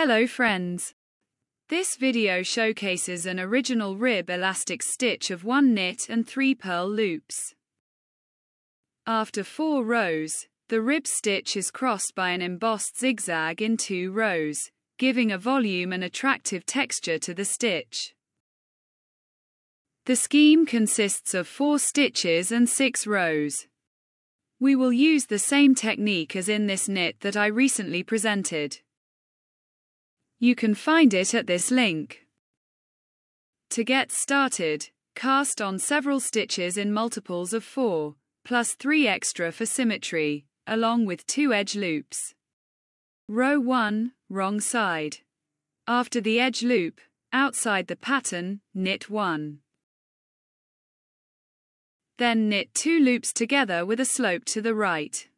Hello friends. This video showcases an original rib elastic stitch of 1 knit and 3 purl loops. After 4 rows, the rib stitch is crossed by an embossed zigzag in 2 rows, giving a volume and attractive texture to the stitch. The scheme consists of 4 stitches and 6 rows. We will use the same technique as in this knit that I recently presented. You can find it at this link. To get started, cast on several stitches in multiples of 4, plus 3 extra for symmetry, along with 2 edge loops. Row 1, wrong side. After the edge loop, outside the pattern, knit 1. Then knit 2 loops together with a slope to the right.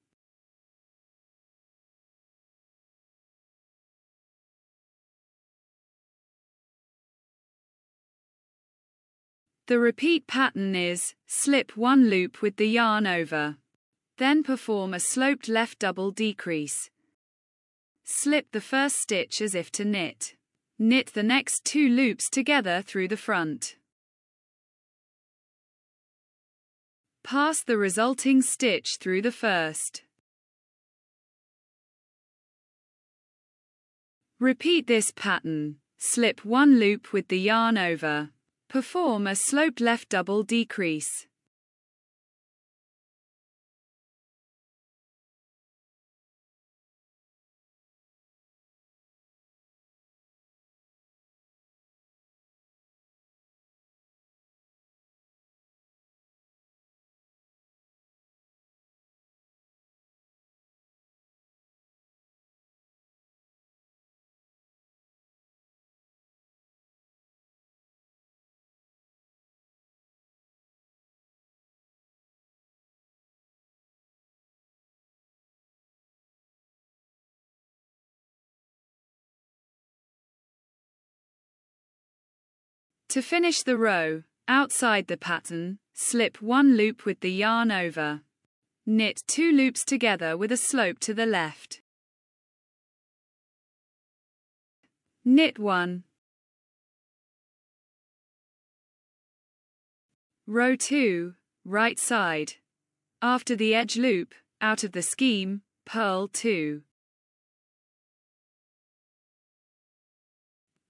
The repeat pattern is, slip 1 loop with the yarn over. Then perform a sloped left double decrease. Slip the first stitch as if to knit. Knit the next 2 loops together through the front. Pass the resulting stitch through the first. Repeat this pattern. Slip 1 loop with the yarn over. Perform a sloped left double decrease. To finish the row, outside the pattern, slip 1 loop with the yarn over. Knit 2 loops together with a slope to the left. Knit 1. Row 2, right side. After the edge loop, out of the scheme, purl 2.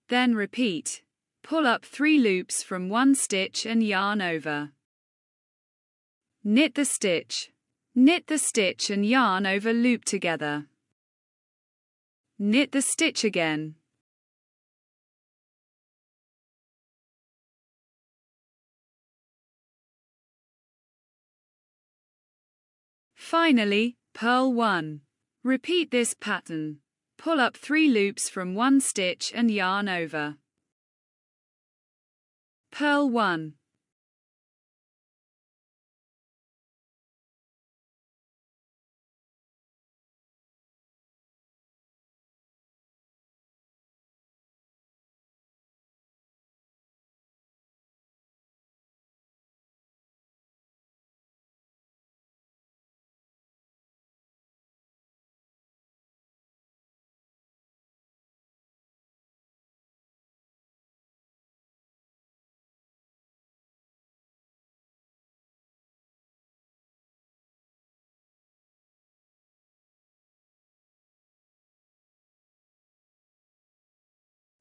Then repeat. Pull up 3 loops from 1 stitch and yarn over. Knit the stitch. Knit the stitch and yarn over loop together. Knit the stitch again. Finally, purl 1. Repeat this pattern. Pull up 3 loops from 1 stitch and yarn over. Purl 1.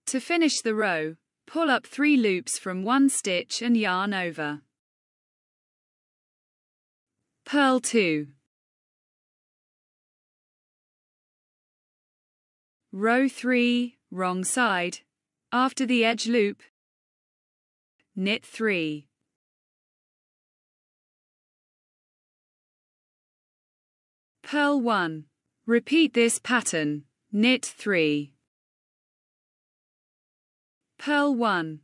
To finish the row, pull up 3 loops from 1 stitch and yarn over. Purl 2. Row 3, wrong side. After the edge loop, knit 3. Purl 1. Repeat this pattern. Knit 3. Purl 1.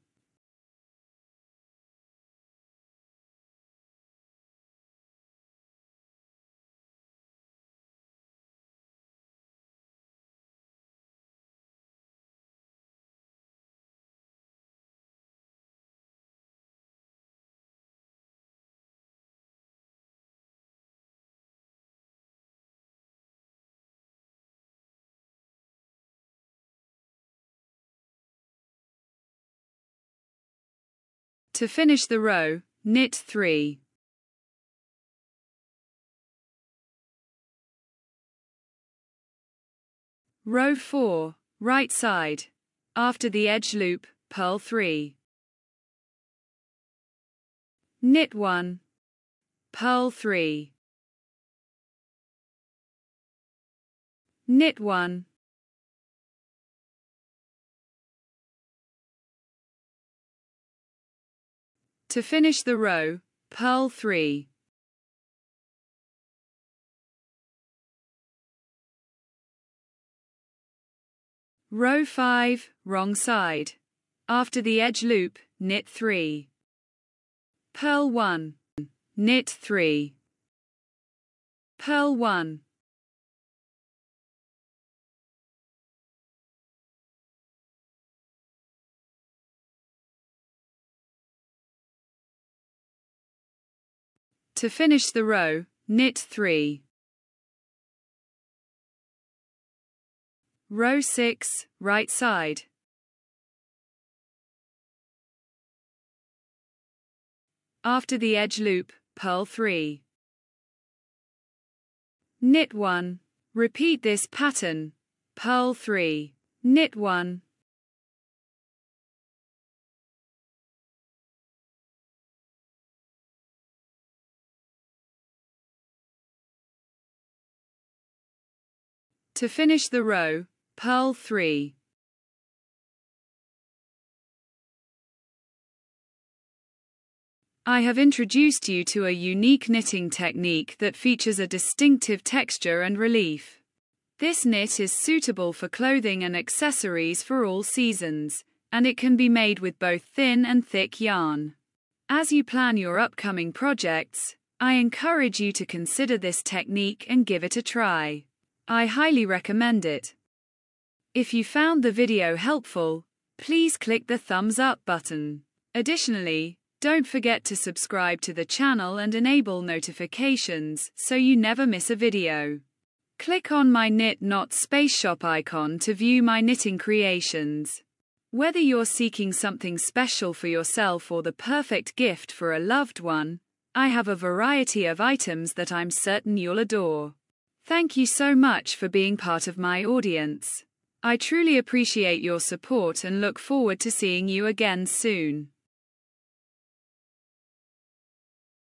To finish the row, knit 3. Row 4, right side. After the edge loop, purl 3. Knit 1. Purl 3. Knit 1. To finish the row, purl 3. Row 5, wrong side. After the edge loop, knit 3. Purl 1. Knit 3. Purl 1. To finish the row, knit 3. Row 6, right side. After the edge loop, purl 3. Knit 1. Repeat this pattern. Purl 3. Knit 1. To finish the row, purl 3. I have introduced you to a unique knitting technique that features a distinctive texture and relief. This knit is suitable for clothing and accessories for all seasons, and it can be made with both thin and thick yarn. As you plan your upcoming projects, I encourage you to consider this technique and give it a try. I highly recommend it. If you found the video helpful, please click the thumbs up button. Additionally, don't forget to subscribe to the channel and enable notifications so you never miss a video. Click on my Knit Not Space Shop icon to view my knitting creations. Whether you're seeking something special for yourself or the perfect gift for a loved one, I have a variety of items that I'm certain you'll adore. Thank you so much for being part of my audience. I truly appreciate your support and look forward to seeing you again soon.